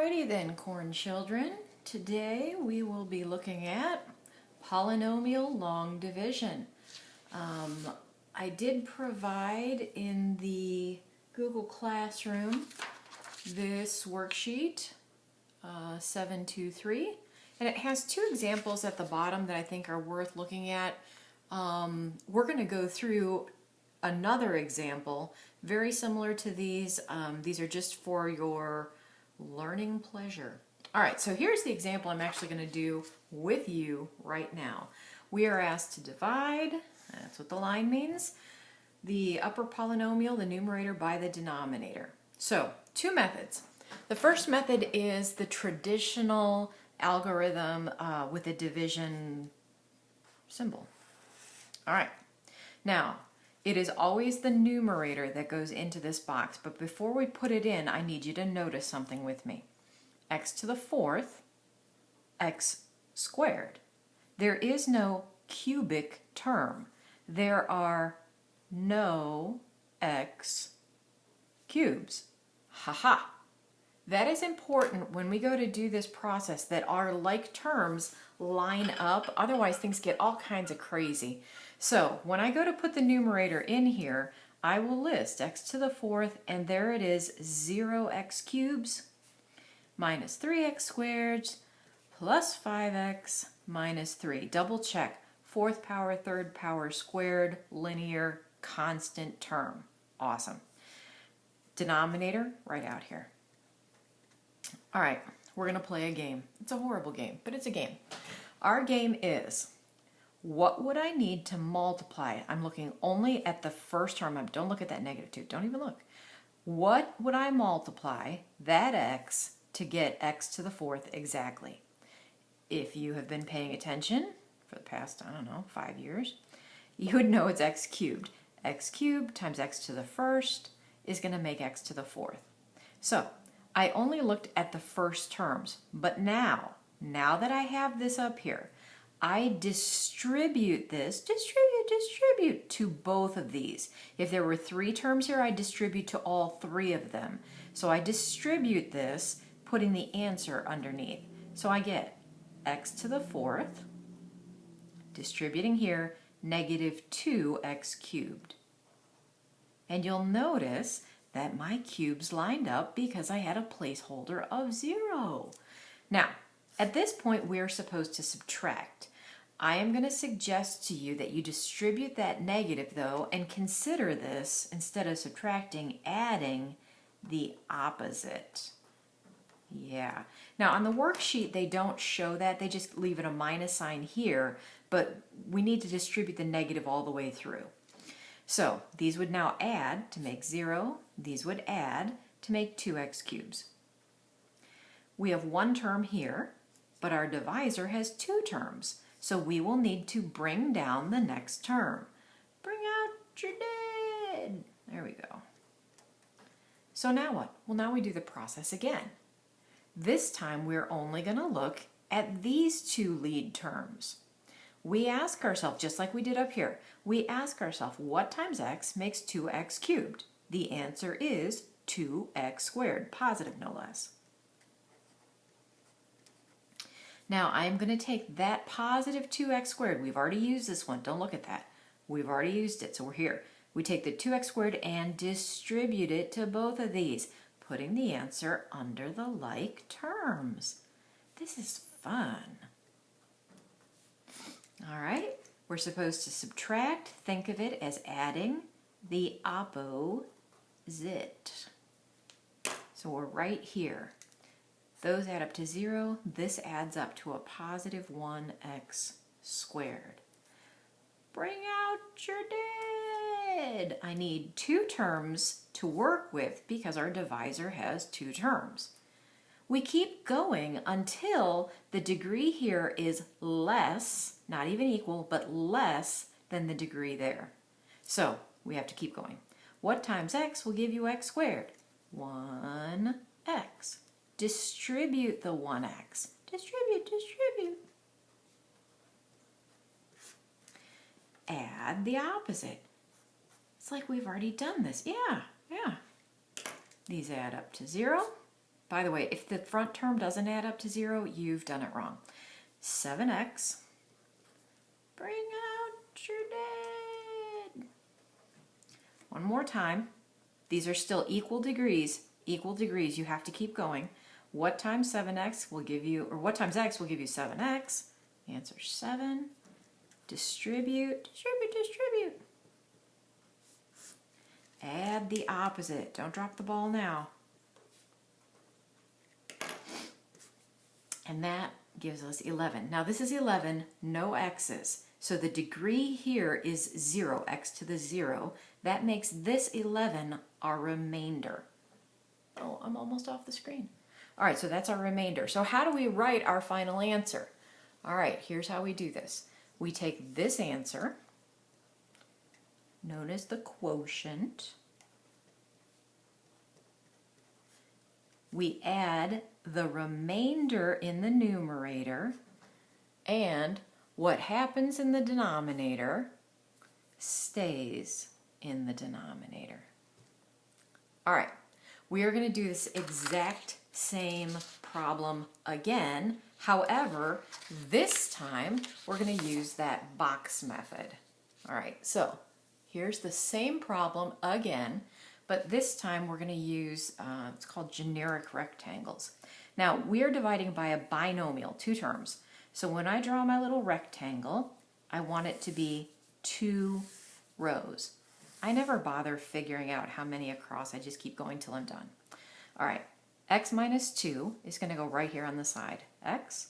Alrighty then, corn children. Today we will be looking at polynomial long division. I did provide in the Google Classroom this worksheet, 723, and it has two examples at the bottom that I think are worth looking at. We're going to go through another example very similar to these. These are just for your learning pleasure. All right, so here's the example I'm actually going to do with you right now. We are asked to divide, that's what the line means, the upper polynomial, the numerator, by the denominator. So, two methods. The first method is the traditional algorithm with a division symbol. All right, now, it is always the numerator that goes into this box, but before we put it in, I need you to notice something with me. X to the fourth, x squared. There is no cubic term. There are no x cubes. Ha-ha! That is important when we go to do this process, that our like terms line up, otherwise things get all kinds of crazy. So when I go to put the numerator in here, I will list x to the fourth, and there it is, 0x cubes minus 3x squared plus 5x minus 3. Double check, fourth power, third power squared, linear, constant term. Awesome. Denominator right out here. All right, we're going to play a game. It's a horrible game, but it's a game. Our game is, what would I need to multiply? I'm looking only at the first term. Don't look at that -2. Don't even look. What would I multiply that x to get x to the fourth exactly? If you have been paying attention for the past, I don't know, 5 years, you would know it's x cubed. X cubed times x to the first is going to make x to the fourth. So I only looked at the first terms, but now that I have this up here, I distribute this, distribute to both of these. If there were 3 terms here, I distribute to all 3 of them. So I distribute this, putting the answer underneath. So I get x to the fourth, distributing here, -2x cubed. And you'll notice that my cubes lined up because I had a placeholder of 0. Now, at this point, we're supposed to subtract. I am going to suggest to you that you distribute that negative, though, and consider this, instead of subtracting, adding the opposite. Yeah. Now, on the worksheet, they don't show that. They just leave it a minus sign here, but we need to distribute the negative all the way through. So these would now add to make 0. These would add to make 2x cubes. We have one term here, but our divisor has 2 terms. So we will need to bring down the next term. Bring out your dead. There we go. So now what? Well, now we do the process again. This time we're only going to look at these 2 lead terms. We ask ourselves, just like we did up here, we ask ourselves, what times x makes 2x cubed? The answer is 2x squared, positive no less. Now I'm going to take that positive 2x squared. We've already used this one. Don't look at that. We've already used it, so we're here. We take the 2x squared and distribute it to both of these, putting the answer under the like terms. This is fun. All right, we're supposed to subtract. Think of it as adding the opposite. So we're right here. Those add up to 0. This adds up to a positive 1x squared. Bring out your dead. I need 2 terms to work with because our divisor has 2 terms. We keep going until the degree here is less, not even equal, but less than the degree there. So we have to keep going. What times x will give you x squared? 1x. Distribute the 1x. Distribute. Add the opposite. It's like we've already done this. Yeah. These add up to 0. By the way, if the front term doesn't add up to 0, you've done it wrong. 7x, bring out your dead. One more time. These are still equal degrees. Equal degrees. You have to keep going. What times 7x will give you, or what times x will give you 7x? Answer 7. Distribute, distribute, distribute. Add the opposite. Don't drop the ball now. And that gives us 11. Now this is 11, no x's. So the degree here is 0, x to the 0. That makes this 11 our remainder. Oh, I'm almost off the screen. All right, so that's our remainder. So how do we write our final answer? All right, here's how we do this. We take this answer, known as the quotient. We add the remainder in the numerator, and what happens in the denominator stays in the denominator. All right, we are going to do this exact same problem again. However, this time we're going to use that box method. All right, so here's the same problem again, but this time we're going to use, it's called generic rectangles. Now, we are dividing by a binomial, 2 terms. So when I draw my little rectangle, I want it to be 2 rows. I never bother figuring out how many across, I just keep going till I'm done. All right, x minus 2 is going to go right here on the side. X,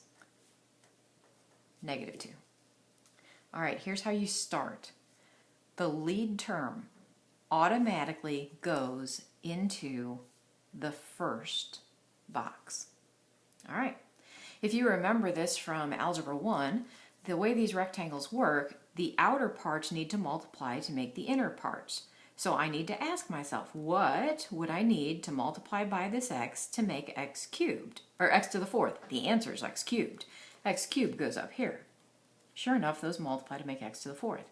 negative 2. All right, here's how you start. The lead term automatically goes into the first box. All right, if you remember this from Algebra 1, the way these rectangles work, the outer parts need to multiply to make the inner parts. So I need to ask myself, what would I need to multiply by this x to make x cubed? Or x to the 4th. The answer is x cubed. X cubed goes up here. Sure enough, those multiply to make x to the 4th.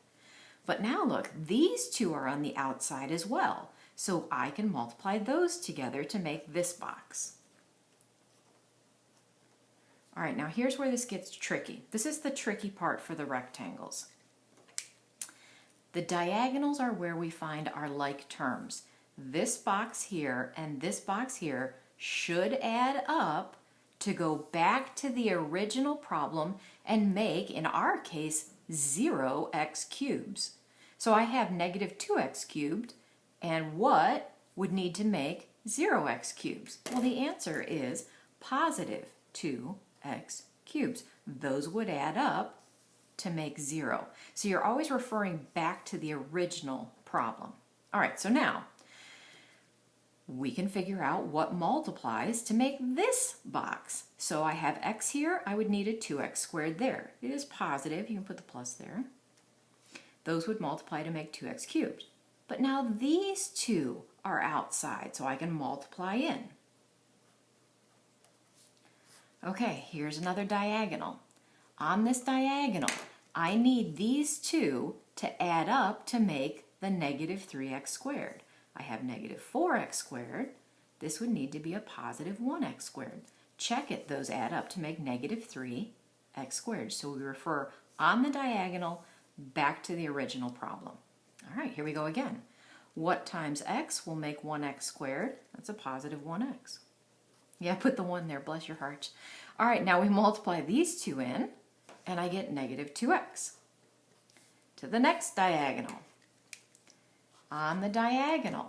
But now look, these 2 are on the outside as well. So I can multiply those together to make this box. All right, now here's where this gets tricky. This is the tricky part for the rectangles. The diagonals are where we find our like terms. This box here and this box here should add up to go back to the original problem and make, in our case, 0x cubes. So I have negative 2x cubed, and what would need to make 0x cubes? Well, the answer is positive 2x cubes. Those would add up to make 0. So you're always referring back to the original problem. All right, so now we can figure out what multiplies to make this box. So I have x here, I would need a 2x squared there. It is positive, you can put the plus there. Those would multiply to make 2x cubed. But now these 2 are outside, so I can multiply in. Okay, here's another diagonal. On this diagonal, I need these 2 to add up to make the negative 3x squared. I have negative 4x squared. This would need to be a positive 1x squared. Check it, those add up to make negative 3x squared. So we refer on the diagonal back to the original problem. All right, here we go again. What times x will make 1x squared? That's a positive 1x. Yeah, put the 1 there, bless your heart. All right, now we multiply these 2 in, and I get negative 2x. To the next diagonal. On the diagonal,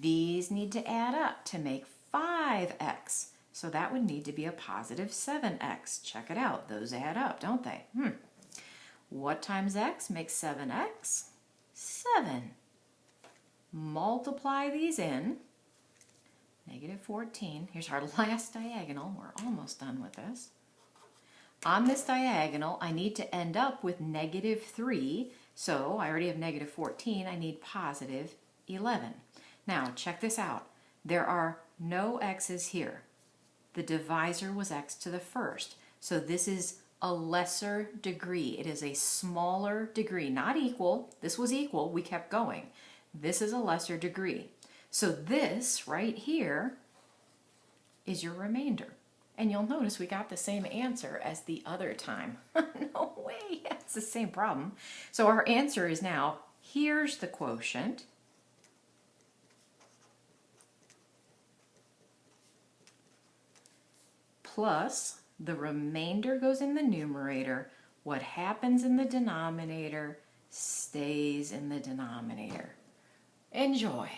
these need to add up to make 5x. So that would need to be a positive 7x. Check it out, those add up, don't they? What times x makes 7x? 7. Multiply these in. Negative 14. Here's our last diagonal. We're almost done with this. On this diagonal, I need to end up with negative 3. So I already have negative 14. I need positive 11. Now, check this out. There are no x's here. The divisor was x to the first. So this is a lesser degree. It is a smaller degree, not equal. This was equal. We kept going. This is a lesser degree. So this right here is your remainder. And you'll notice we got the same answer as the other time. No way, it's the same problem. So our answer is now, here's the quotient, plus the remainder goes in the numerator. What happens in the denominator stays in the denominator. Enjoy.